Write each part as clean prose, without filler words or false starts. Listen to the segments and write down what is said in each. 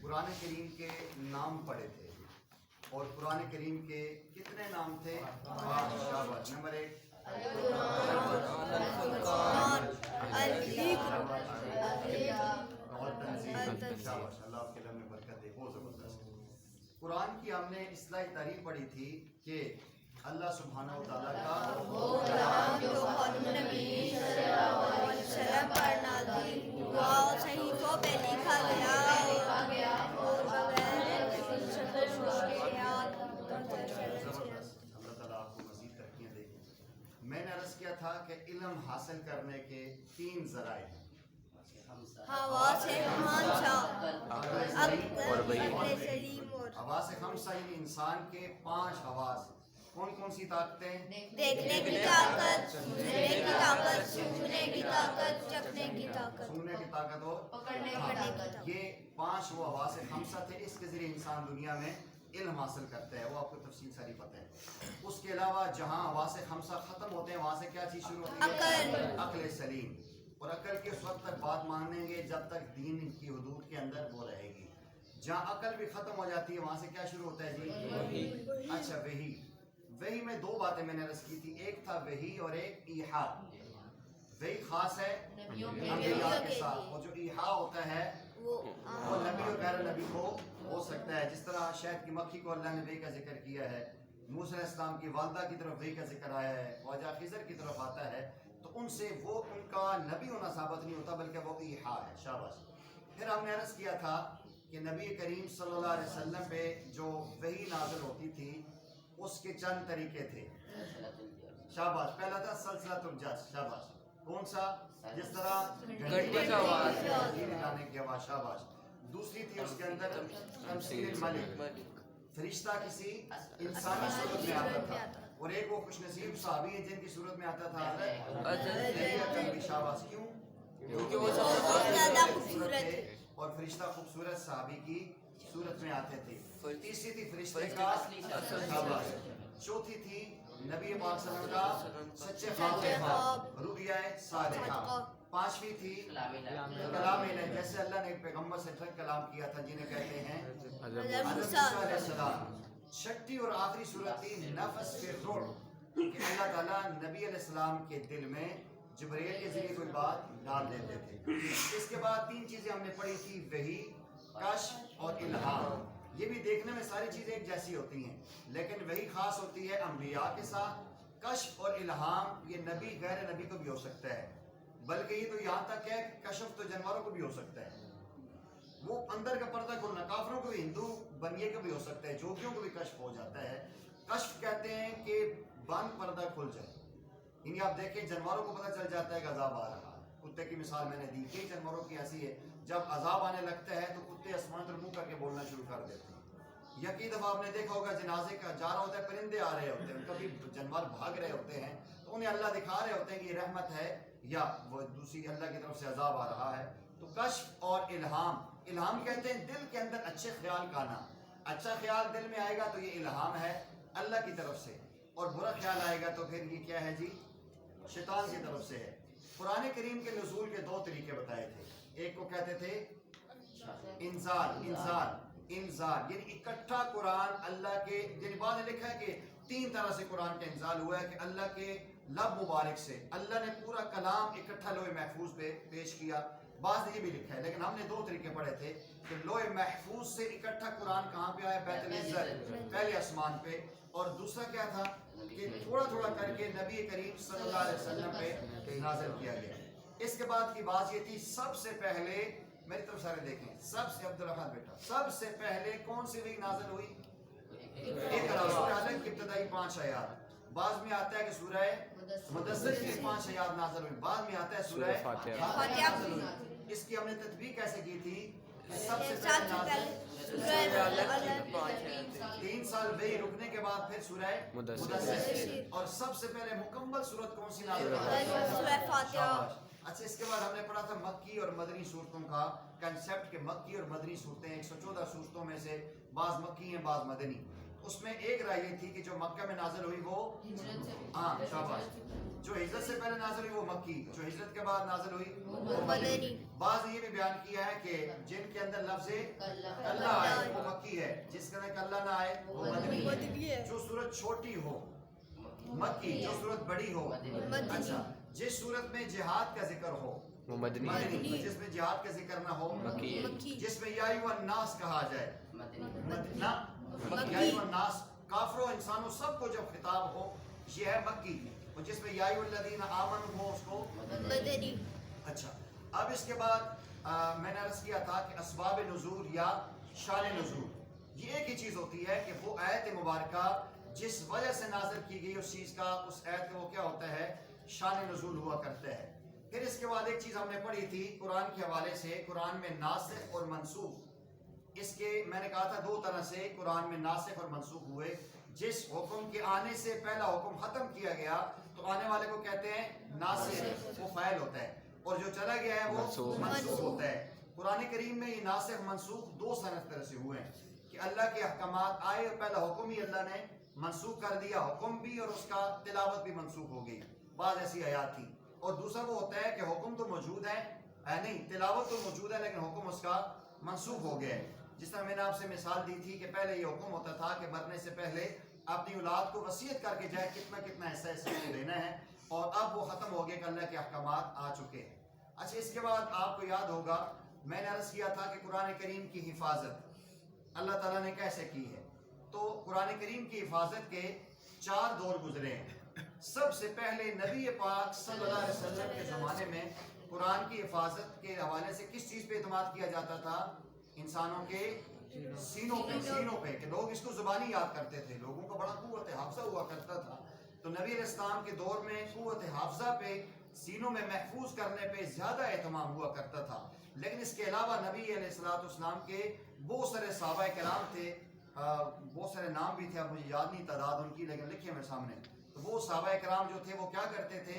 قرآن کریم کے نام پڑھے تھے اور قرآن کریم کے کتنے نام تھے؟ 5 شاباش. نمبر 1 شاباش. اللہ آپ کے علم میں برکت دے. بہت زبردست. قرآن کی ہم نے اصطلاحی تعریف پڑھی تھی کہ اللہ سبحانہ و تعالیٰ کا وہ کلام جو خاتم نبی صلی اللہ علیہ وسلم پر نازل ہوا اور صحیفوں پہ لکھا گیا اور بغیر زبردست. اللہ تعالیٰ آپ کو مزید ترقیاں دے. میں نے عرض کیا تھا کہ علم حاصل کرنے کے 3 ذرائع ہیں. حواس خمسہ حواس خمسہ یعنی انسان کے 5 حواس. کون کون سی طاقتیں؟ دیکھنے کی طاقت، سننے کی طاقت، سوچنے کی طاقت، چکھنے کی طاقت، سننے کی طاقت اور پکڑنے کی طاقت. یہ 5 وہ حواس خمسہ تھے. اس کے ذریعے انسان دنیا میں علم حاصل کرتا ہے. وہ آپ کو تفصیل ساری پتہ ہے. اس کے علاوہ جہاں حواس خمسہ ختم ہوتے ہیں وہاں سے کیا چیز شروع ہوتی ہے؟ عقل سلیم. اور عقل کی اس وقت تک بات مانیں گے جب تک دین کی حدود کے اندر وہ رہے گی. جہاں عقل بھی ختم ہو جاتی ہے وہاں سے کیا شروع ہوتا ہے جی؟ اچھا وحی. وحی میں 2 باتیں میں نے عرض کی تھی. ایک تھا وحی اور ایک ایحاء. وحی خاص ہے انبیاء کے ساتھ اور جو ایحاء ہوتا ہے وہ نبی اور غیر نبی کو ہو سکتا ہے. جس طرح شہد کی مکھی کو اللہ نے وحی کا ذکر کیا ہے. موسیٰ علیہ السلام کی والدہ کی طرف وحی کا ذکر آیا ہے. خواجہ خضر کی طرف آتا ہے تو ان سے وہ ان کا نبی ہونا ثابت نہیں ہوتا بلکہ وہ ایحاء ہے. شاباش. پھر ہم نے عرض کیا تھا کہ نبی کریم صلی اللہ علیہ وسلم پہ جو وحی نازل ہوتی تھی اس کے چند طریقے تھے. شاباش. پہلا تھا سلسلۃ الجس. شاباش. کون سا؟ جس طرح گھنٹی کی آواز. شاباش. دوسری تھی اس کے اندر تمثیل الملک. فرشتہ کسی انسانی صورت میں آتا تھا. اور ایک وہ خوش نصیب صحابی ہیں جن کی صورت میں آتا تھا حضرت. شاباش. کیوں؟ کیونکہ وہ بہت زیادہ خوبصورت تھے اور فرشتہ خوبصورت صحابی کی صورت میں آتے تھے. تیسری تھی فرشتے کا. شاباش. چوتھی تھی نبی پاک صلی اللہ علیہ وسلم کا سچے خواب رؤیا صالحہ. 5ویں تھی کلام الہ. جیسے اللہ نے ایک پیغمبر سے کلام کیا تھا جنہیں کہتے ہیں حضرت موسیٰ علیہ السلام. 6ٹھی اور آخری صورت تھی نفس فی الروح کہ اللہ تعالیٰ نبی علیہ السلام کے دل میں جبرائیل کے ذریعے کوئی بات ڈال دیتے تھے. اس کے بعد 3 چیزیں ہم نے پڑھی تھی وحی، کشف اور الہام. یہ بھی دیکھنے میں ساری چیزیں ایک جیسی ہوتی ہیں لیکن وحی خاص ہوتی ہے انبیاء کے ساتھ. کشف اور الہام یہ نبی غیر نبی کو بھی ہو سکتا ہے. بلکہ یہ تو یہاں تک ہے کہ کشف تو جانوروں کو بھی ہو سکتا ہے. وہ اندر کا پردہ کھولنا کافروں کو بھی، ہندو بنیے کو بھی ہو سکتا ہے. جوگیوں کو بھی کشف ہو جاتا ہے. کشف کہتے ہیں کہ بند پردہ کھل جائے. یعنی آپ دیکھیں جانوروں کو پتہ چل جاتا ہے کہ عذاب آ رہا ہے. کتے کی مثال میں نے دی. کئی جانوروں کی ایسی ہے جب عذاب آنے لگتا ہے تو کتے آسمان پر منہ کر کے بولنا شروع کر دیتے ہیں. یا کئی دفعہ آپ نے دیکھا ہوگا جنازے کا جا رہا ہوتا ہے پرندے آ رہے ہوتے ہیں کبھی جانور بھاگ رہے ہوتے ہیں تو انہیں اللہ دکھا رہے ہوتے ہیں کہ یہ رحمت ہے یا وہ دوسری اللہ کی طرف سے عذاب آ رہا ہے. تو کشف اور الہام. الہام کہتے ہیں دل کے اندر اچھے خیال کا آنا. اچھا خیال دل میں آئے گا تو یہ الہام ہے اللہ کی طرف سے اور برا خیال آئے گا تو پھر یہ کیا ہے جی؟ شیطان کی طرف سے ہے. قرآن کریم کے نزول کے 2 طریقے بتائے تھے. ایک کو کہتے تھے انزال یعنی اکٹھا قرآن اللہ کے. یعنی بعد نے لکھا ہے کہ 3 طرح سے قرآن کا انزال ہوا ہے کہ اللہ کے لب مبارک سے اللہ نے پورا کلام اکٹھا لوح محفوظ پہ پیش کیا. بعض نے یہ بھی لکھا ہے لیکن ہم نے 2 طریقے پڑھے تھے کہ لوح محفوظ سے اکٹھا قرآن کہاں پہ آیا؟ بیت العزت پہلے آسمان پہ. اور دوسرا کیا تھا کہ تھوڑا تھوڑا کر کے نبی کریم صلی اللہ علیہ وسلم پہ نازل کیا گیا. اس کے بعد کی بات یہ تھی سب سے پہلے میری طرف سارے دیکھیں سب سے عبدالرحمن بیٹا سب سے پہلے کون سی وحی نازل ہوئی؟ سورہ علق کی ابتدائی 5 آیات. بعض میں آتا ہے کہ سورہ مدثر کی 5 آیات نازل ہوئی. بعد میں آتا ہے سورہ فاتحہ نازل ہوئی. اس کی ہم نے تطبیق کیسے کی تھی؟ سب سے پہلے 3 سال وحی رکنے کے بعد پھر سورہ مدثر اور سب سے پہلے مکمل سورت کون سی نازل ہوئی؟ سورہ فاتحہ. اچھا اس کے بعد ہم نے پڑھا تھا مکی اور مدنی صورتوں کا کنسیپٹ کہ مکی اور مدنی صورتیں 114 صورتوں میں سے بعض مکی ہیں بعض مدنی. اس میں ایک رائے یہ تھی کہ جو مکہ میں نازل ہوئی وہ ہاں شاباش، جو ہجرت سے پہلے نازل ہوئی وہ مکی، جو ہجرت کے بعد نازل ہوئی وہ مدنی۔ بعض یہ بھی بیان کیا ہے کہ جن کے اندر لفظ کلہ آئے وہ مکی ہے، جس کے اندر کلہ نہ آئے وہ مدنی ہے۔ جو صورت چھوٹی ہو مکی، جو صورت بڑی ہو اچھا، جس صورت میں جہاد کا ذکر ہو وہ مدنی، جس میں جہاد کا ذکر نہ ہو مکی، جس میں یا ایھا الناس کہا جائے مدنی، یا ایھا الناس کافروں انسانوں سب کو جب خطاب ہو یہ ہے مکی، اور جس میں یا ایھا الذین آمنوا ہو اس کو مدنی۔ اچھا، اب اس کے بعد میں نے عرض کیا تھا کہ اسباب نزول یا شان نزول یہ ایک ہی چیز ہوتی ہے کہ وہ آیت مبارکہ جس وجہ سے نازل کی گئی اس چیز کا، اس آیت کا وہ کیا ہوتا ہے، شان نزول ہوا کرتا ہے۔ پھر اس کے بعد ایک چیز ہم نے پڑھی تھی قرآن کے حوالے سے، قرآن میں ناسخ اور منسوخ، اس کے میں نے کہا تھا دو طرح سے قرآن میں ناسخ اور منسوخ ہوئے۔ جس حکم کے آنے سے پہلا حکم ختم کیا گیا تو آنے والے کو کہتے ہیں ناسخ، وہ فاعل ہوتا ہے، اور جو چلا گیا ہے وہ منسوخ ہوتا ہے۔ قرآن کریم میں یہ ناسخ منسوخ دو طرح سے ہوئے ہیں کہ اللہ کے احکامات آئے اور پہلا حکم ہی اللہ نے منسوخ کر دیا، حکم بھی اور اس کا تلاوت بھی منسوخ ہو گئی، بعض ایسی آیات تھی۔ اور دوسرا وہ ہوتا ہے کہ حکم تو موجود ہے نہیں، تلاوت تو موجود ہے لیکن حکم اس کا منسوخ ہو گیا ہے۔ جس طرح میں نے آپ سے مثال دی تھی کہ پہلے یہ حکم ہوتا تھا کہ مرنے سے پہلے اپنی اولاد کو وصیت کر کے جائے کتنا کتنا حصہ اس کو دینا ہے، اور اب وہ ختم ہو گیا کہ اللہ کے احکامات آ چکے ہیں۔ اچھا، اس کے بعد آپ کو یاد ہوگا میں نے عرض کیا تھا کہ قرآن کریم کی حفاظت اللہ تعالیٰ نے کیسے کی ہے، تو قرآن کریم کی حفاظت کے 4 دور گزرے ہیں۔ سب سے پہلے نبی پاک صلی اللہ علیہ وسلم کے زمانے میں قرآن کی حفاظت کے حوالے سے کس چیز پہ اعتماد کیا جاتا تھا، انسانوں کے سینوں پہ کہ لوگ اس کو زبانی یاد کرتے تھے، لوگوں کا بڑا قوت حافظہ ہوا کرتا تھا، تو نبی علیہ السلام کے دور میں قوت حافظہ پہ، سینوں میں محفوظ کرنے پہ زیادہ اہتمام ہوا کرتا تھا۔ لیکن اس کے علاوہ نبی علیہ السلام کے بہت سارے صحابہ کرام تھے، بہت سارے نام بھی تھے، اب مجھے یاد نہیں تعداد ان کی لیکن لکھے میرے سامنے، تو وہ صحابہ کرام جو تھے وہ کیا کرتے تھے،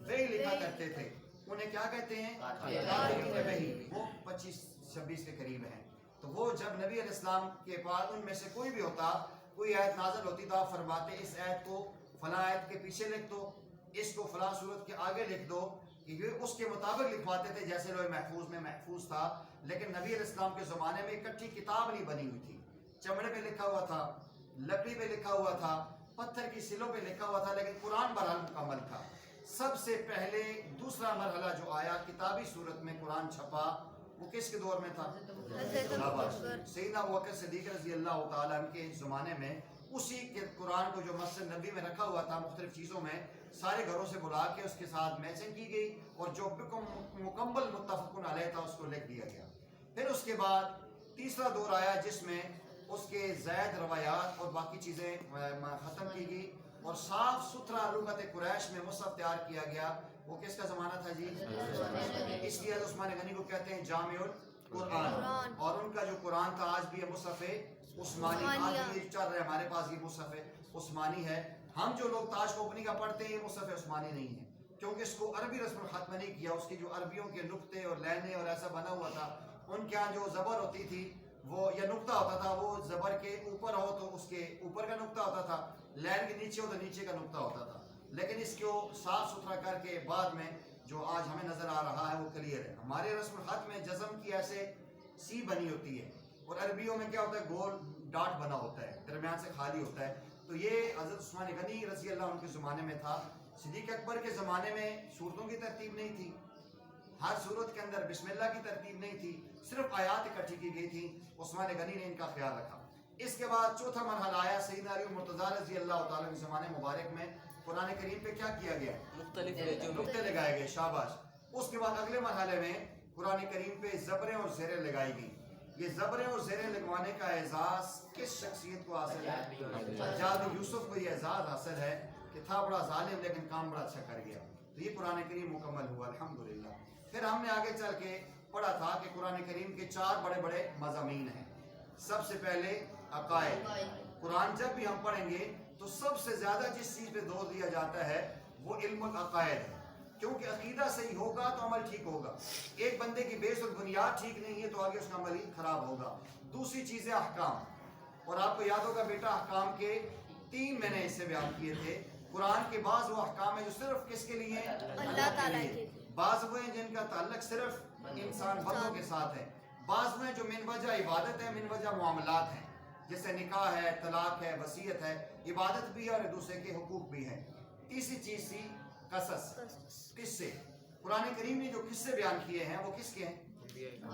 وحی لکھا کرتے تھے، انہیں کیا کہتے ہیں، وحی، وہ 25-26 کے قریب ہیں۔ تو وہ جب نبی علیہ السلام کے بعد ان میں سے کوئی بھی ہوتا، کوئی آیت نازل ہوتی تو آپ فرماتے اس آیت کو فلاں آیت کے پیچھے لکھ دو، اس کو فلاں صورت کے آگے لکھ دو، کہ یہ اس کے مطابق لکھواتے تھے جیسے لوح محفوظ میں محفوظ تھا۔ لیکن نبی علیہ السلام کے زمانے میں اکٹھی کتاب نہیں بنی ہوئی تھی، چمڑے پہ لکھا ہوا تھا، لکڑی پہ لکھا ہوا تھا، پتھر کی سلوں پہ لکھا ہوا تھا، لیکن قرآن بہرحال مکمل تھا۔ سب سے پہلے دوسرا مرحلہ جو آیا کتابی صورت میں قرآن چھپا، وہ کس کے دور میں تھا، سیدنا ابوبکر صدیق رضی اللہ تعالیٰ عنہ کے زمانے میں۔ اسی کے قرآن کو جو مسجد نبی میں رکھا ہوا تھا مختلف چیزوں میں، سارے گھروں سے بلا کے اس کے ساتھ میچنگ کی گئی، اور جو مکمل متفق علیہ تھا اس کو لکھ دیا گیا۔ پھر اس کے بعد تیسرا دور آیا جس میں اس کے زائد روایات اور باقی چیزیں ختم کی گئی، اور صاف ستھرا لغت قریش میں مصحف تیار کیا گیا۔ وہ کس کا زمانہ تھا جی، اس لیے عثمان غنی کو کہتے ہیں جامع القرآن، اور ان کا جو قرآن تھا آج بھی ہے مصحف عثمانی، آج بھی چل رہا ہے ہمارے پاس، یہ مصحف عثمانی ہے۔ ہم جو لوگ تاج کوپنی کا پڑھتے ہیں یہ مصحف عثمانی نہیں ہے، کیونکہ اس کو عربی رسم الخط نہیں کیا، اس کی جو عربیوں کے نقطے اور لینے اور ایسا بنا ہوا تھا، ان کے ہاں جو زبر ہوتی تھی وہ یا نقطہ ہوتا تھا، وہ زبر کے اوپر ہو تو اس کے اوپر کا نقطہ ہوتا تھا، لین کے نیچے ہو تو نیچے کا نقطہ ہوتا تھا۔ لیکن اس کو صاف ستھرا کر کے بعد میں جو آج ہمیں نظر آ رہا ہے وہ کلیئر ہے۔ ہمارے رسم الخط میں جزم کی ایسے سی بنی ہوتی ہے، اور عربیوں میں کیا ہوتا ہے، گول ڈاٹ بنا ہوتا ہے، درمیان سے خالی ہوتا ہے۔ تو یہ حضرت عثمان غنی رضی اللہ عنہ کے زمانے میں تھا۔ صدیق اکبر کے زمانے میں سورتوں کی ترتیب نہیں تھی، ہر صورت کے اندر بسم اللہ کی ترتیب نہیں تھی، صرف آیات اکٹھی کی گئی تھی، عثمان غنی نے ان کا خیال رکھا۔ اس کے بعد چوتھا مرحلہ آیا سیدنا علی مرتضیٰ رضی اللہ تعالیٰ کے زمانے مبارک میں، قرآن کریم پہ کیا کیا گیا، مختلف نقطے لگائے گئے، شاباش۔ اس کے بعد اگلے مرحلے میں قرآن کریم پہ زبریں اور زیریں لگائی گئی۔ یہ زبریں اور زیریں لگوانے کا اعزاز کس شخصیت کو حاصل ہے، حجاج بن یوسف کو یہ اعزاز حاصل ہے کہ تھا بڑا ظالم لیکن کام بڑا اچھا کر گیا۔ تو یہ قرآن کریم مکمل ہوا الحمدللہ۔ پھر ہم نے آگے چل کے پڑھا تھا کہ قرآن کریم کے 4 بڑے بڑے مضامین ہیں۔ سب سے پہلے عقائد، قرآن جب بھی ہم پڑھیں گے تو سب سے زیادہ جس چیز پہ زور دیا جاتا ہے وہ علم العقائد ہے، کیونکہ عقیدہ صحیح ہوگا تو عمل ٹھیک ہوگا۔ ایک بندے کی بیس اور بنیاد ٹھیک نہیں ہے تو آگے اس کا عمل ہی خراب ہوگا۔ دوسری چیز ہے احکام، اور آپ کو یاد ہوگا بیٹا احکام کے 3 میں نے اس سے بیان کیے تھے. قرآن کے بعض وہ احکام ہیں جو صرف کس کے لیے ہیں؟ اللہ تعالیٰ کے. بعض وہ ہیں جن کا تعلق صرف انسان بندوں کے ساتھ ہے. بعض وہ ہیں جو من وجہ عبادت ہے، من وجہ معاملات ہیں، جیسے نکاح ہے، طلاق ہے، وصیت ہے، عبادت بھی ہے اور ایک دوسرے کے حقوق بھی ہیں. تیسری چیز تھی قصص، قصے. قرآن کریم نے جو قصے بیان کیے ہیں وہ کس کے ہیں؟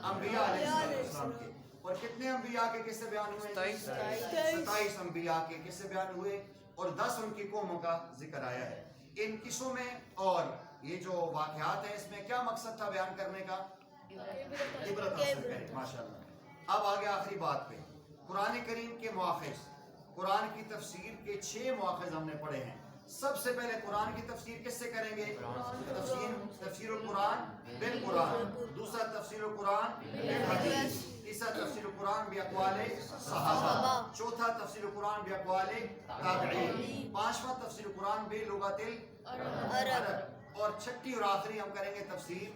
انبیاء علیہ السلام کے. اور کتنے انبیاء کے قصے بیان ہوئے؟ 27 انبیاء کے قصے بیان ہوئے اور 10 ان کی قوموں کا ذکر آیا ہے. ان قصوں میں اور یہ جو واقعات ہیں اس میں کیا مقصد تھا بیان کرنے کا؟ عبرت حاصل کریں. ماشاءاللہ. اب آگے آخری بات پہ قرآن کریم کے مواخذ. قرآن کی تفسیر کے 6 مواخذ ہم نے پڑھے ہیں. سب سے پہلے قرآن کی تفسیر کس سے کریں گے؟ تفسیر القرآن بالقرآن. دوسرا تفسیر القرآن بالحدیث. تیسرا تفسیر القرآن باقوال صحابہ. چوتھا تفسیر القرآن باقوال تابعین. پانچواں تفسیر القرآن بلغت العرب. اور چھٹی اور آخری ہم کریں گے تفسیر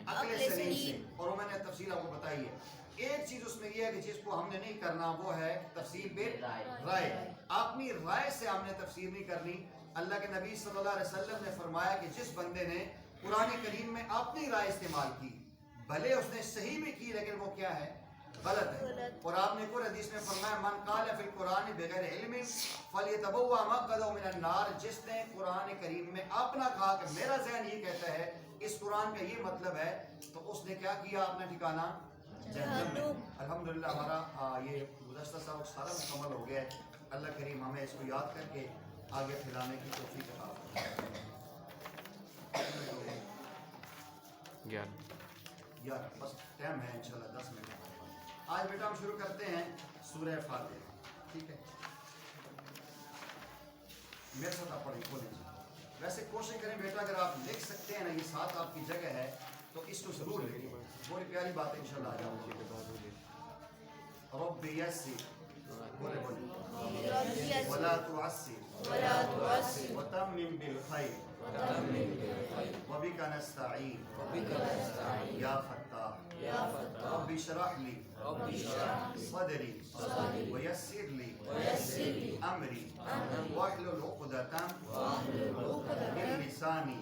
عقل سلیم سے. اور میں نے تفصیل آپ کو بتائی ہے. ایک چیز اس میں یہ ہے کہ جس کو ہم نے نہیں کرنا وہ ہے تفسیر بالرائے. اپنی رائے سے ہم نے تفسیر نہیں کرنی. اللہ کے نبی صلی اللہ علیہ وسلم نے فرمایا کہ جس بندے نے قرآن کریم میں اپنی رائے استعمال کی، بھلے اس نے صحیح بھی کی لیکن وہ کیا ہے؟ غلط ہے. اور آپ نے قرآن حدیث میں فرمایا من قال فی القرآن بغیر علم فلیتبوأ مقعدہ من النار. جس نے قرآن کریم میں اپنا کہا کہ میرا ذہن یہ کہتا ہے، اس قرآن کا یہ مطلب ہے، تو اس نے کیا کیا؟ اپنا ٹھکانہ جہنم میں. الحمدللہ ہمارا یہ گزشتہ سال سارا مکمل ہو گیا ہے. اللہ کریم ہمیں اس کو یاد کر کے آگے پھیلانے کی توفیق عطا فرمائے. یار بس ٹائم ہے انشاءاللہ 10 منٹ. آج بیٹا ہم شروع کرتے ہیں سورہ فاتحہ. ٹھیک ہے، میرے ساتھ آپ پڑھیں کھولیں. ویسے کوشش کریں بیٹا اگر آپ لکھ سکتے ہیں نا، یہ ساتھ آپ کی جگہ ہے تو اس کو ضرور لکھیں. بڑی پیاری بات ہے انشاءاللہ. آ جاؤ رب یسر بولے بولے ولا تعسر وتمم بالخیر وبک نستعین یا فتاح رب اشرح لی صدری ویسر لی امری واحلل عقدۃ من لسانی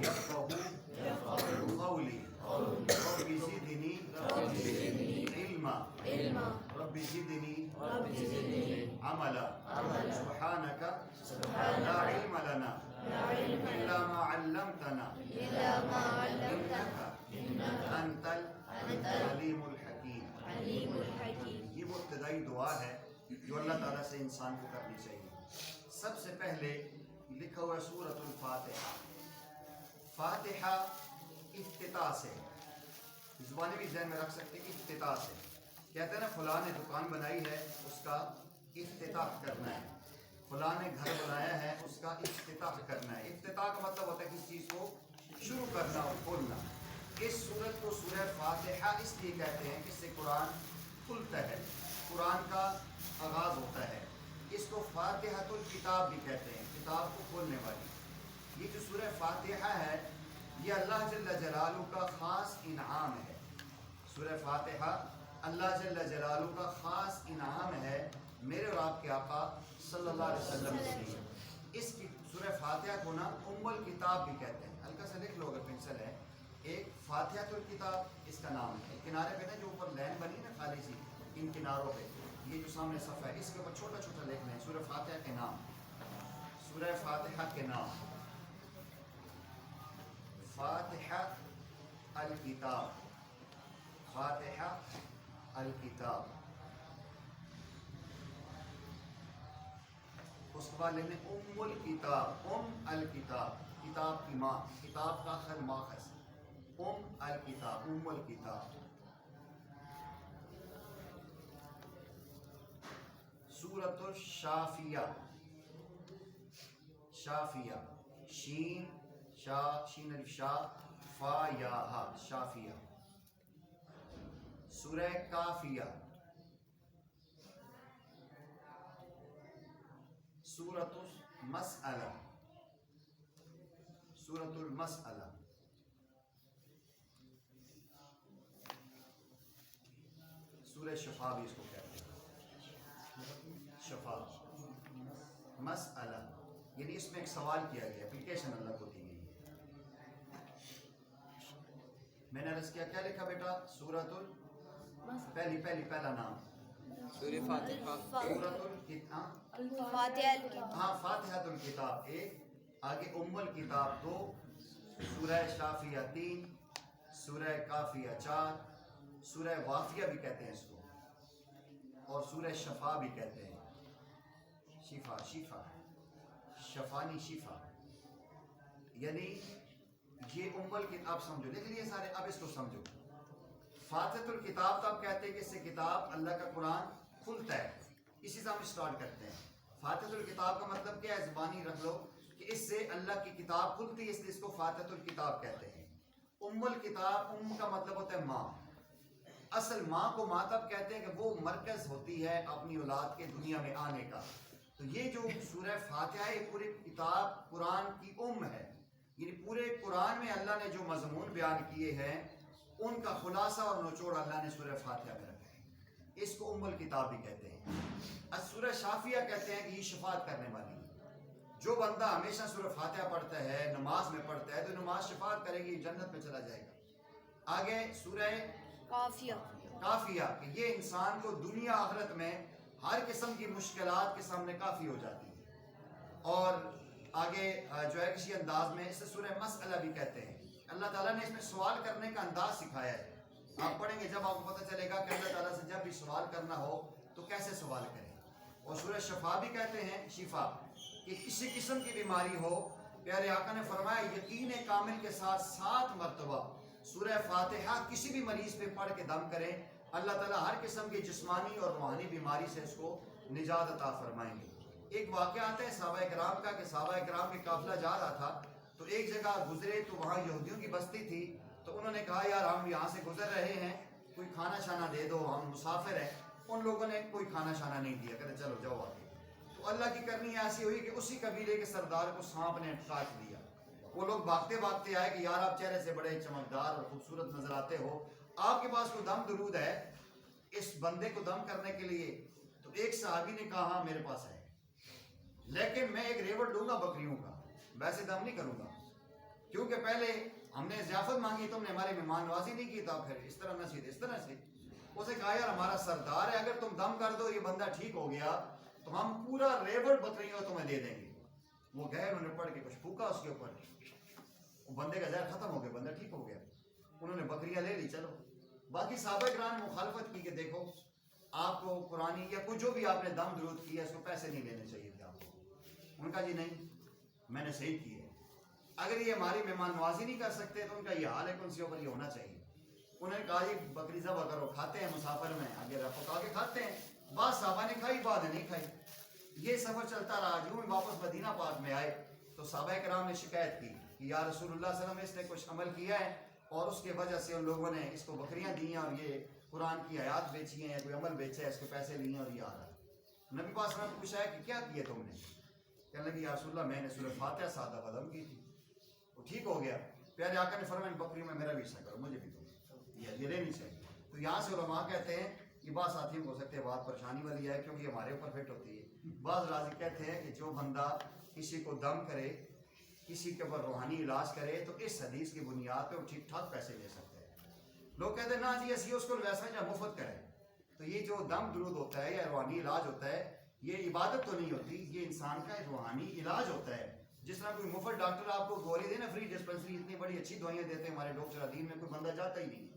یفقهوا قولی رب زدنی علما رب زدنی عملا سبحانک لا علم لنا الا ما علمتنا انک انت العلیم الحکیم. یہ وہ ابتدائی دعا ہے جو اللہ تعالیٰ سے انسان کو کرنی چاہیے. سب سے پہلے لکھا ہوا ہے سورۃ الفاتحہ. فاتحہ افتتاح سے، زبانیں بھی ذہن میں رکھ سکتے ہیں. افتتاح سے کہتے ہیں نا فلاں نے دکان بنائی ہے اس کا افتتاح کرنا ہے، فلاں نے گھر بنایا ہے اس کا افتتاح کرنا ہے. افتتاح کا مطلب ہوتا ہے کسی چیز کو شروع کرنا اور کھولنا. اس سورت کو سورہ فاتحہ اس لیے کہتے ہیں کہ اس سے قرآن کھلتا ہے، قرآن کا آغاز ہوتا ہے. اس کو فاتحۃ الکتاب بھی کہتے ہیں، کتاب کو کھولنے والی. یہ جو سورہ فاتحہ ہے یہ اللہ جل جلالہ کا خاص انعام ہے. سورہ فاتحہ اللہ جل جلالہ کا خاص انعام ہے میرے اور آپ کے آقا صلی اللہ علیہ وسلم سے. اس کی سورہ فاتحہ کو نا ام الکتاب بھی کہتے ہیں. ہلکا سا لکھ لو اگر پنسل ہے. ایک فاتحۃ الکتاب اس کا نام ہے. کنارے پہ نا جو اوپر لائن بنی نا خالی سی، ان کناروں پہ یہ جو سامنے صفحہ ہے اس کے اوپر چھوٹا چھوٹا لکھ لیں سورہ فاتحہ کے نام. سورہ فاتحہ کے نام فاتحہ الکتاب، فاتحہ الکتاب. اس کے بعد لکھنے ام الکتاب. ام الکتاب کتاب کی ماں، کتاب کا آخر ماخذ. ام الکتاب، ام الکتاب. سورۃ الشافیہ. شافیہ شین شا شین الف شا فا یا ہا شافیہ. سورہ کافیہ. سورۃ المسئلہ. سورۃ المسئلہ. سورہ شفا بھی اس کو کہتے ہیں، شفا مسئلہ، یعنی اس میں ایک سوال کیا گیا، اپلیکیشن اللہ کو دی گئی ہے۔ میں نے عرض کیا کیا لکھا بیٹا؟ سورۃ پہلا نام سورہ فاتحہ، سورۃ الکتاب، فاتحہ ہاں فاتحۃ الکتاب ایک، آگے ام الکتاب 2، سورہ شافیہ 3، سورہ کافیہ 4، سورہ وافیہ بھی کہتے ہیں اس کو، اور سورہ شفا بھی کہتے ہیں، شفا شفانی شفا، یعنی یہ ام الکتاب سمجھو، لکھ لیے سارے، اب اس کو سمجھو۔ فاتحۃ الکتاب تب کہتے ہیں کہ اس سے کتاب اللہ کا قرآن کھلتا ہے، اسی سے ہم اسٹارٹ کرتے ہیں۔ فاتحۃ الکتاب کا مطلب کیا ہے؟ زبانی رکھ لو کہ اس سے اللہ کی کتاب کھلتی ہے، اس لیے اس کو فاتحۃ الکتاب کہتے ہیں۔ ام الکتاب، ام کا مطلب ہوتا ہے ماں، اصل ماں کو ماں تب کہتے ہیں کہ وہ مرکز ہوتی ہے اپنی اولاد کے دنیا میں آنے کا۔ تو یہ جو سورہ فاتحہ ہے پوری کتاب قرآن کی ام ہے، یعنی پورے قرآن میں اللہ نے جو مضمون بیان کیے ہیں ان کا خلاصہ اور نچوڑ اللہ نے سورہ فاتحہ میں رکھا ہے، اس کو ام الکتاب بھی کہتے ہیں۔ سورہ شافیہ کہتے ہیں کہ یہ شفاعت کرنے والی ہے، جو بندہ ہمیشہ سورہ فاتحہ پڑھتا ہے، نماز میں پڑھتا ہے، تو نماز شفاعت کرے گی، جنت میں چلا جائے گا۔ آگے سورہ کافیہ کہ یہ انسان کو دنیا آخرت میں ہر قسم کی مشکلات کے سامنے کافی ہو جاتی ہے۔ اور آگے جو ہے کسی انداز میں اسے سورہ مسئلہ بھی کہتے ہیں، اللہ تعالیٰ نے اس میں سوال کرنے کا انداز سکھایا ہے۔ آپ پڑھیں گے جب آپ کو پتہ چلے گا کہ اللہ تعالیٰ سے جب بھی سوال کرنا ہو تو کیسے سوال کریں۔ اور سورہ شفا بھی کہتے ہیں، شفا، کہ کسی قسم کی بیماری ہو، پیارے آقا نے فرمایا یقین کامل کے ساتھ 7 مرتبہ سورہ فاتحہ کسی بھی مریض پہ پڑھ کے دم کریں، اللہ تعالیٰ ہر قسم کی جسمانی اور روحانی بیماری سے اس کو نجات عطا فرمائیں گے۔ ایک واقعہ آتا ہے صحابہ کرام کا کہ صحابہ کرام کے قافلہ جا رہا تھا تو ایک جگہ گزرے تو وہاں یہودیوں کی بستی تھی، تو انہوں نے کہا یار ہم یہاں سے گزر رہے ہیں، کوئی کھانا شانا دے دو، ہم مسافر ہیں۔ ان لوگوں نے کوئی کھانا شانا نہیں دیا، کہتے چلو جاؤ آگے۔ تو اللہ کی کرنی ایسی ہوئی کہ اسی قبیلے کے سردار کو سانپ نے کاٹ دیا۔ وہ لوگ بھاگتے بھاگتے آئے کہ یار آپ چہرے سے بڑے چمکدار اور خوبصورت نظر آتے ہو، آپ کے پاس کوئی دم درود ہے اس بندے کو دم کرنے کے لیے؟ تو ایک صحابی نے کہا ہاں میرے پاس ہے، لیکن میں ایک ریوڑ دوں گا بکریوں کا، ویسے دم نہیں کروں گا، کیونکہ پہلے ہم نے ضیافت مانگی، تم نے ہماری مہمان نوازی نہیں کی، تھا پھر اس طرح نہ سیدھ اس طرح سے۔ اسے کہا یار ہمارا سردار ہے، اگر تم دم کر دو یہ بندہ ٹھیک ہو گیا تو ہم پورا ریوڑ بکریوں تمہیں دے دیں گے۔ وہ گئے، انہوں نے پڑھ کے کچھ پھونکا اس کے اوپر، وہ بندے کا زہر ختم ہو گیا، بندہ ٹھیک ہو گیا۔ انہوں نے بکریاں لے لی، چلو۔ باقی صحابہ کرام نے مخالفت کی کہ دیکھو آپ کو قرآنی یا کوئی جو بھی آپ نے دم درود کیا اس کو پیسے نہیں لینے چاہیے تھے آپ کو۔ ان کا جی نہیں، میں نے صحیح کی ہے، اگر یہ ہماری مہمان نوازی نہیں کر سکتے تو ان کا یہ حال ہے کہ ان سے اوپر یہ ہونا چاہیے۔ انہوں نے کہا یہ بکری ذبح کرو، کھاتے ہیں مسافر میں، اگر پکا کے کھاتے ہیں۔ بعض صحابہ نے کھائی، بعد نہیں کھائی۔ یہ سفر چلتا رہا، جو واپس مدینہ پاک میں آئے تو صحابہ کرام نے شکایت کی کہ یا رسول اللہ صلی اللہ علیہ وسلم اس نے کچھ عمل کیا ہے اور اس کی وجہ سے ان لوگوں نے اس کو بکریاں دی ہیں اور یہ قرآن کی آیات بیچی ہیں، کوئی عمل بیچا ہے، اس کے پیسے لیے ہیں اور یہ آ رہا ہے۔ نبی پاک صلی اللہ علیہ وسلم نے پوچھا ہے کہ کیا کیا تم نے؟ کہنے لگے یا رسول اللہ میں نے سورہ فاتحہ سادہ قدم کی تھی، وہ ٹھیک ہو گیا۔ پیارے آقا نے فرمایا بکریوں میں میرا بھی حصہ کرو، مجھے بھی دو، یہ لینی چاہیے۔ تو یہاں سے علماء کہتے ہیں یہ بات ساتھیوں کو ہو سکتے ہیں بات پریشانی والی ہے کیونکہ ہمارے اوپر فٹ ہوتی ہے۔ بعض راضی کہتے ہیں کہ جو بندہ کسی کو دم کرے، کسی کے اوپر روحانی علاج کرے تو اس حدیث کی بنیاد پہ وہ ٹھیک ٹھاک پیسے لے سکتے ہیں۔ لوگ کہتے ہیں نا جی اسی اس کو ویسا یا مفت کریں، تو یہ جو دم درود ہوتا ہے یا روحانی علاج ہوتا ہے یہ عبادت تو نہیں ہوتی، یہ انسان کا روحانی علاج ہوتا ہے۔ جس طرح کوئی مفت ڈاکٹر آپ کو گولی دے نا، فری ڈسپنسری اتنی بڑی اچھی دوائیاں دیتے ہیں ہمارے ڈاکٹر عدیم میں، کوئی بندہ جاتا ہی نہیں۔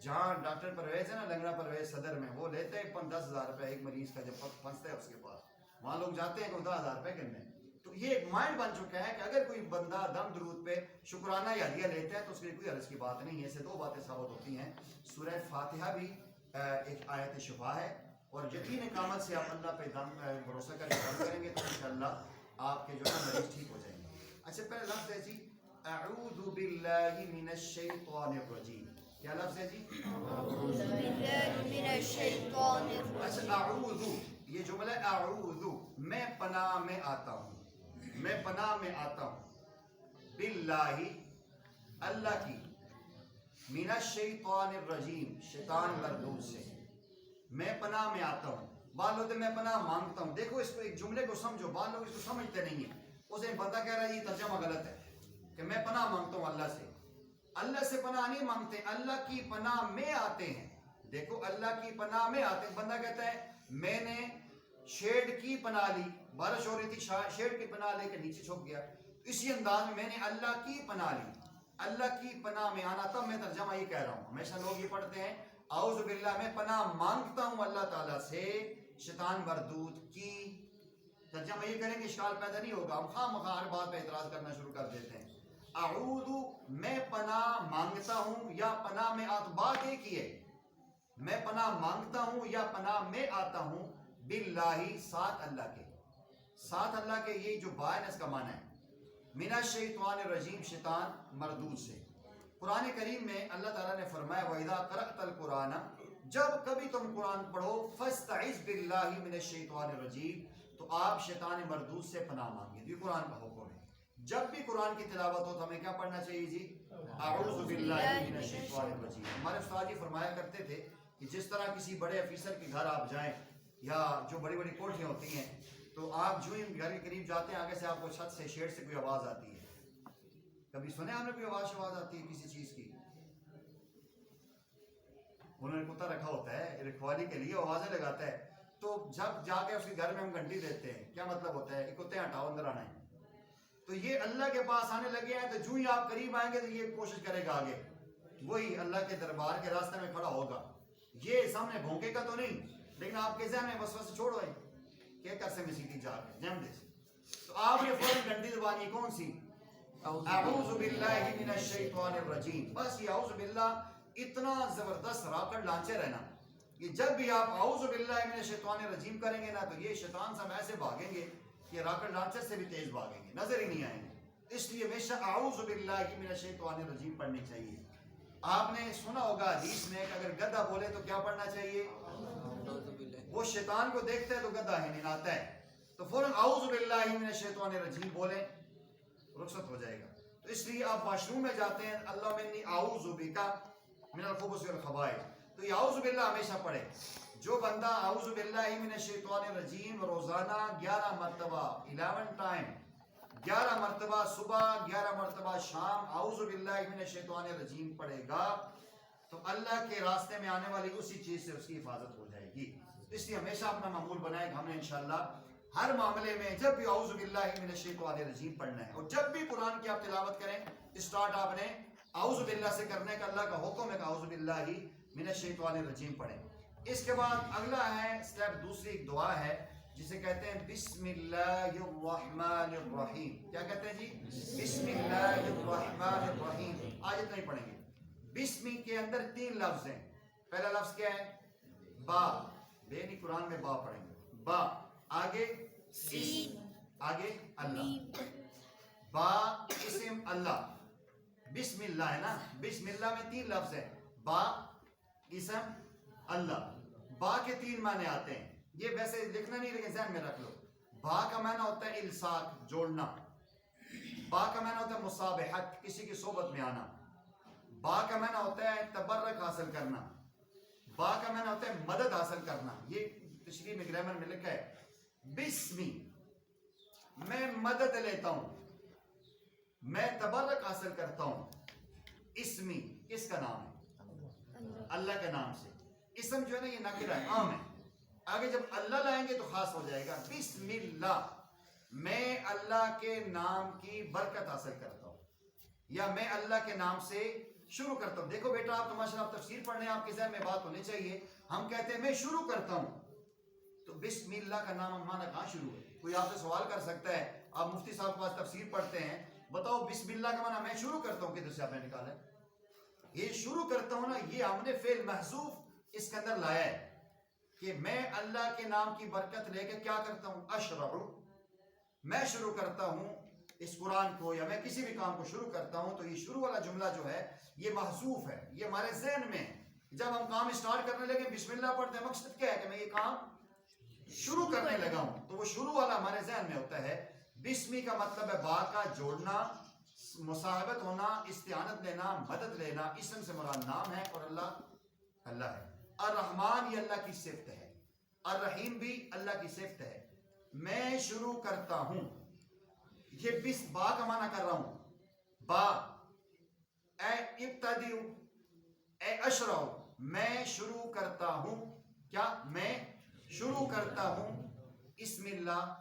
جہاں ڈاکٹر پرویز ہے نا، لنگڑا پرویز صدر میں، وہ لیتے ہیں 10,000 روپے ایک مریض کا جب پھنستا ہے اس کے پاس، وہاں لوگ جاتے ہیں 10,000 روپے کرنے۔ تو یہ ایک مائنڈ بن چکا ہے کہ اگر کوئی بندہ دم درود پہ شکرانہ یا ہدیہ لیتا ہے تو اس کے لیے کوئی حرج کی بات نہیں ہے۔ اس سے 2 باتیں ثابت ہوتی ہیں، سورہ فاتحہ بھی ایک آیت شفا ہے، اور یقین کامل سے آپ اللہ پہ دم بھروسہ کر کے دم کریں گے تو انشاءاللہ آپ کے جو ہے مریض ٹھیک ہو جائیں گے۔ اچھا پہلا لفظ ہے جی اعوذ باللہ من الشیطان الرجیم، کیا لفظ ہے جی؟ اعوذ باللہ من الشیطان الرجیم۔ اچھا اعوذ، یہ جملہ اعوذ، میں پناہ میں آتا ہوں، میں پناہ میں آتا ہوں، باللہ اللہ کی، من الشیطان الرجیم شیطان مردود سے، میں پناہ میں آتا ہوں. بعض لوگ میں پناہ مانگتا ہوں. دیکھو اس کو ایک جملے کو سمجھو, بعض لوگ اس کو سمجھتے نہیں ہیں. اسے بندہ کہہ رہا ہے یہ ترجمہ غلط ہے کہ میں پناہ مانگتا ہوں اللہ سے. اللہ سے پناہ نہیں مانگتے, اللہ کی پناہ میں آتے ہیں. دیکھو اللہ کی پناہ میں آتے ہیں. بندہ کہتا ہے میں نے شیڈ کی پناہ لی, بارش ہو رہی تھی, شیڈ کی پناہ لے کے نیچے چھپ گیا. اسی انداز میں نے اللہ کی پناہ لی. اللہ کی پناہ میں آنا, تب میں ترجمہ یہ کہہ رہا ہوں. ہمیشہ لوگ یہ پڑھتے ہیں اعوذ باللہ, میں پناہ مانگتا ہوں اللہ تعالیٰ سے شیطان مردود کی. ترجمہ یہ کریں گے اشکال پیدا نہیں ہوگا. ہم خواہ مخواہ ہر بات پہ اعتراض کرنا شروع کر دیتے ہیں. اعوذ میں پناہ مانگتا ہوں یا پناہ میں آتا, بات ایک ہی ہے. میں پناہ مانگتا ہوں یا پناہ میں آتا ہوں باللہ, ساتھ اللہ کے, ساتھ اللہ کے. یہ جو با ہے اس کا معنی ہے من الشیطان الرجیم, شیطان مردود سے. قرآن کریم میں اللہ تعالیٰ نے فرمایا وَإِذَا قَرَأْتَ الْقُرْآنَ, جب کبھی تم قرآن پڑھو فَاسْتَعِذْ بِاللَّهِ مِنَ الشَّيْطَانِ الرَّجِيمِ, تو آپ شیطان مردود سے پناہ مانگیں. یہ قرآن کا حکم ہے. جب بھی قرآن کی تلاوت ہو تو ہمیں کیا پڑھنا چاہیے جی؟ اعوذ باللہ من الشیطان الرجیم. ہمارے استاد جی فرمایا کرتے تھے کہ جس طرح کسی بڑے افیسر کے گھر آپ جائیں یا جو بڑی بڑی کوٹھیاں ہوتی ہیں, تو آپ جو ہی گھر کے قریب جاتے ہیں آگے سے آپ کو چھت سے شیڈ سے کوئی آواز آتی ہے. کبھی سنے آپ نے کوئی آواز آتی ہے کسی چیز کی؟ انہوں نے کتا رکھا ہوتا ہے رکھوالی کے لیے, آوازیں لگاتا ہے. تو جب جا کے اس کے گھر میں ہم گھنٹی دیتے ہیں, کیا مطلب ہوتا ہے کہ کتے ہٹاؤ اندر آنا ہے. تو یہ اللہ کے پاس آنے لگے ہیں, تو جو ہی آپ قریب آئیں گے تو یہ کوشش کرے گا آگے, وہی اللہ کے دربار کے راستے میں کھڑا ہوگا. یہ سامنے بھونکے کا تو نہیں, لیکن آپ کے ذہن میں وسوسے چھوڑو ہے کہ کرسے میں سیدھی جا کے جم دے. تو آپ نے فوراً گھنٹی دبانی کون سی؟ اعوذ باللہ من الشیطان الرجیم. بس یہ اعوذ باللہ اتنا زبردست راکٹ لانچر ہے نا, کہ جب بھی آپ اعوذ باللہ من الشیطان الرجیم کریں گے نا, تو یہ شیطان سے ایسے بھاگیں گے کہ راکٹ لانچر سے بھی تیز بھاگیں گے, نظر ہی نہیں آئیں گے. اس لیے ہمیشہ اعوذ باللہ من الشیطان الرجیم پڑھنی چاہیے. آپ نے سنا ہوگا حدیث میں کہ اگر گدھا بولے تو کیا پڑھنا چاہیے؟ وہ شیطان کو دیکھتا ہے تو گدھا ہے ناتا ہے, تو فوراً اعوذ باللہ من الشیطان الرجیم بولیں, رخصت ہو جائے گا. تو اس لیے آپ واش روم میں جاتے ہیں اللہم انی اعوذ بک من الخبث والخبائث, تو یہ اعوذ باللہ ہمیشہ پڑھے. جو بندہ اعوذ باللہ من الشیطان الرجیم روزانہ 11 مرتبہ 11 ٹائم 11 مرتبہ صبح 11 مرتبہ شام اعوذ باللہ من الشیطان الرجیم پڑھے گا, تو اللہ کے راستے میں آنے والی اسی چیز سے اس کی حفاظت ہو جائے گی. اس لیے ہمیشہ اپنا معمول بنائے کہ ہم نے انشاءاللہ ہر معاملے میں جب بھی اعوذ باللہ من الشیطان الرجیم پڑھنا ہے, اور جب بھی قرآن کی آپ تلاوت کریں اسٹارٹ آپ نے اعوذ باللہ سے کرنے کا. اللہ کا حکم ہے کہ اعوذ باللہ من الشیطان الرجیم پڑھیں. اس کے بعد اگلا ہے اسٹیپ, دوسری ایک دعا ہے جسے کہتے ہیں بسم اللہ الرحمن الرحیم. کیا کہتے ہیں جی؟ بسم اللہ الرحمن الرحیم. آج اتنا ہی پڑھیں گے. بسم کے اندر 3 لفظ ہیں. پہلا لفظ کیا ہے؟ با. بے نہیں, قرآن میں با پڑھیں گے. با, آگے سین, آگے اللہ. با اسم اللہ, بسم اللہ ہے نا, بسم اللہ میں 3 لفظ ہیں, با اسم اللہ. با کے 3 معنی آتے ہیں. یہ ویسے لکھنا نہیں لیکن ذہن میں رکھ لو. با کا معنی ہوتا ہے الصاق, جوڑنا. با کا معنی ہوتا ہے مصابحت, کسی کی صحبت میں آنا. با کا معنی ہوتا ہے تبرک حاصل کرنا. با کا معنی ہوتا ہے مدد حاصل کرنا. یہ تشریح میں گرامر میں لکھا ہے بسمی, میں مدد لیتا ہوں, میں تبرک حاصل کرتا ہوں. اسمی کس کا نام ہے؟ اللہ کے نام سے. اسم جو ہے نا یہ نکرہ ہے, عام ہے. آگے جب اللہ لائیں گے تو خاص ہو جائے گا. بسم اللہ, میں اللہ کے نام کی برکت حاصل کرتا ہوں, یا میں اللہ کے نام سے شروع کرتا ہوں. دیکھو بیٹا, آپ تو ماشاءاللہ تفسیر پڑھنے, آپ کے ذہن میں بات ہونی چاہیے. ہم کہتے ہیں میں شروع کرتا ہوں, تو بسم اللہ کا نام ہمارا کہاں شروع ہے؟ کوئی آپ سے سوال کر سکتا ہے, آپ مفتی صاحب کے پاس تفسیر پڑھتے ہیں, بتاؤ بسم اللہ کا معنی میں شروع کرتا ہوں کدھر سے آپ نے نکالا ہے؟ یہ شروع کرتا ہوں نا, یہ ہم نے فعل محذوف اس کے اندر لایا ہے کہ میں اللہ کے نام کی برکت لے کے کیا کرتا ہوں؟ اشرع, میں شروع کرتا ہوں اس قرآن کو, یا میں کسی بھی کام کو شروع کرتا ہوں. تو یہ شروع والا جملہ جو ہے یہ محذوف ہے, یہ ہمارے ذہن میں جب ہم کام اسٹارٹ کرنے لگے بسم اللہ پڑھتے ہیں, مقصد کیا ہے کہ میں یہ کام شروع کرنے لگا ہوں, تو وہ شروع والا ہمارے ذہن میں ہوتا ہے. بسمی کا مطلب ہے با کا جوڑنا, مصاحبت ہونا, استعانت لینا, مدد لینا. اسم سے مراد نام ہے اور اللہ اللہ ہے. الرحمن یہ اللہ کی صفت ہے, الرحیم بھی اللہ کی صفت ہے. میں شروع کرتا ہوں, یہ بس با کا معنی کر رہا ہوں. با اے ابتدیو اے اشرع, میں شروع کرتا ہوں. کیا؟ میں شروع کرتا ہوں. اسم اللہ,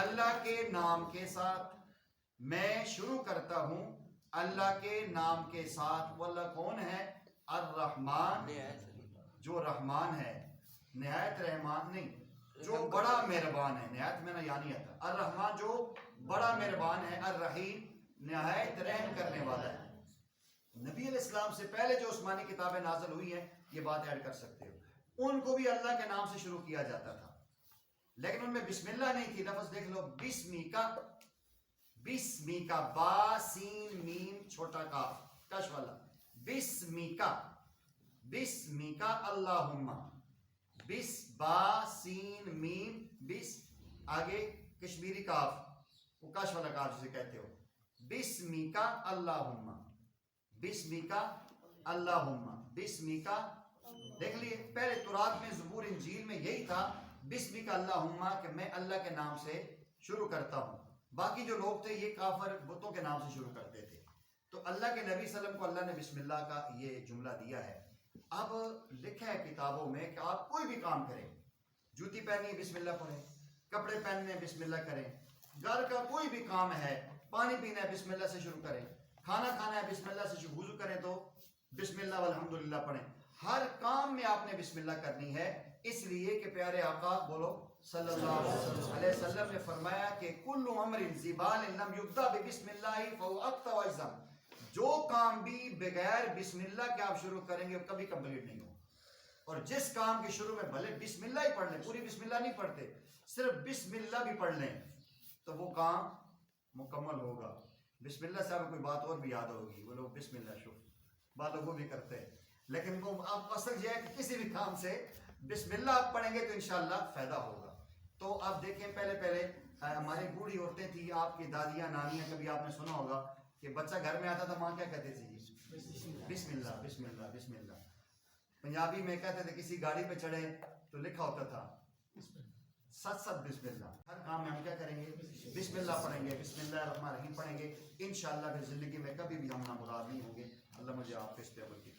اللہ کے نام کے ساتھ. میں شروع کرتا ہوں اللہ کے نام کے ساتھ. واللہ کون ہے؟ الرحمن, جو رحمان ہے, نہایت رحمان نہیں, جو بڑا مہربان ہے. نہایت میں نے یعنی آتا, الرحمن جو بڑا مہربان ہے, الرحیم نہایت رحم کرنے والا ہے. نبی علیہ السلام سے پہلے جو عثمانی کتابیں نازل ہوئی ہیں یہ بات ایڈ کر سکتے ہو, ان کو بھی اللہ کے نام سے شروع کیا جاتا تھا, لیکن ان میں بسم اللہ نہیں تھی. لفظ دیکھ لو, بسمی کا, بسمی کا, با سین میم چھوٹا کاف کش والا, بسمی کا, بسمی کا اللہم, بس با سین میم بس, آگے کشمیری کاف, وہ کش والا کاف جسے کہتے ہو, بسمی کا اللہم, بسمی کا اللہم, بسمی کا. دیکھ لیے پہلے تورات میں, زبور, انجیل میں یہی تھا بسمی کا اللہم, کہ میں اللہ کے نام سے شروع کرتا ہوں. باقی جو لوگ تھے یہ کافر بتوں کے نام سے شروع کرتے تھے. تو اللہ کے نبی صلی اللہ علیہ وسلم کو اللہ نے بسم اللہ کا یہ جملہ دیا ہے. اب لکھا ہے کتابوں میں کہ آپ کوئی بھی کام کریں, جوتی پہنی ہے بسم اللہ پڑھیں, کپڑے پہننے ہیں بسم اللہ کریں, گھر کا کوئی بھی کام ہے, پانی پینا ہے بسم اللہ سے شروع کریں, کھانا کھانا ہے بسم اللہ سے, وضو کریں تو بسم اللہ والحمدللہ پڑھیں. ہر کام میں آپ نے بسم اللہ کرنی ہے, اس لیے کہ پیارے آقا بولو صلی اللہ علیہ وسلم نے فرمایا کہ کل امر زبال لم یبدا بسم اللہ فهو اقطع واجزم, جو کام بھی بغیر بسم اللہ کے آپ شروع کریں گے کبھی کمپلیٹ نہیں ہوگا. اور جس کام کے شروع میں بھلے بسم اللہ ہی پڑھ لیں, پوری بسم اللہ نہیں پڑھتے, صرف بسم اللہ بھی پڑھ لیں تو وہ کام مکمل ہوگا. بسم اللہ سے آپ کوئی بات اور بھی یاد ہوگی, وہ لوگ بسم اللہ شروع بعض لوگ وہ بھی کرتے ہیں, لیکن وہ اب اصل یہ ہے کہ کسی بھی کام سے بسم اللہ آپ پڑھیں گے تو انشاءاللہ فائدہ ہوگا. تو آپ دیکھیں پہلے ہماری بوڑھی عورتیں تھیں, آپ کی دادیاں نانیاں, کبھی آپ نے سنا ہوگا کہ بچہ گھر میں آتا تھا, ماں کیا کہتے تھے؟ بسم اللہ بسم اللہ بسم اللہ. پنجابی میں کہتے تھے کسی گاڑی پہ چڑھے تو لکھا ہوتا تھا 7 بسم اللہ. ہر کام میں ہم کیا کریں گے؟ بسم اللہ پڑھیں گے, بسم اللہ الرحمن الرحیم پڑھیں گے. انشاءاللہ پھر زندگی میں کبھی بھی ہم نامراد نہیں ہوں گے. اللہ مجھے آپ کو اس پہ عمل کی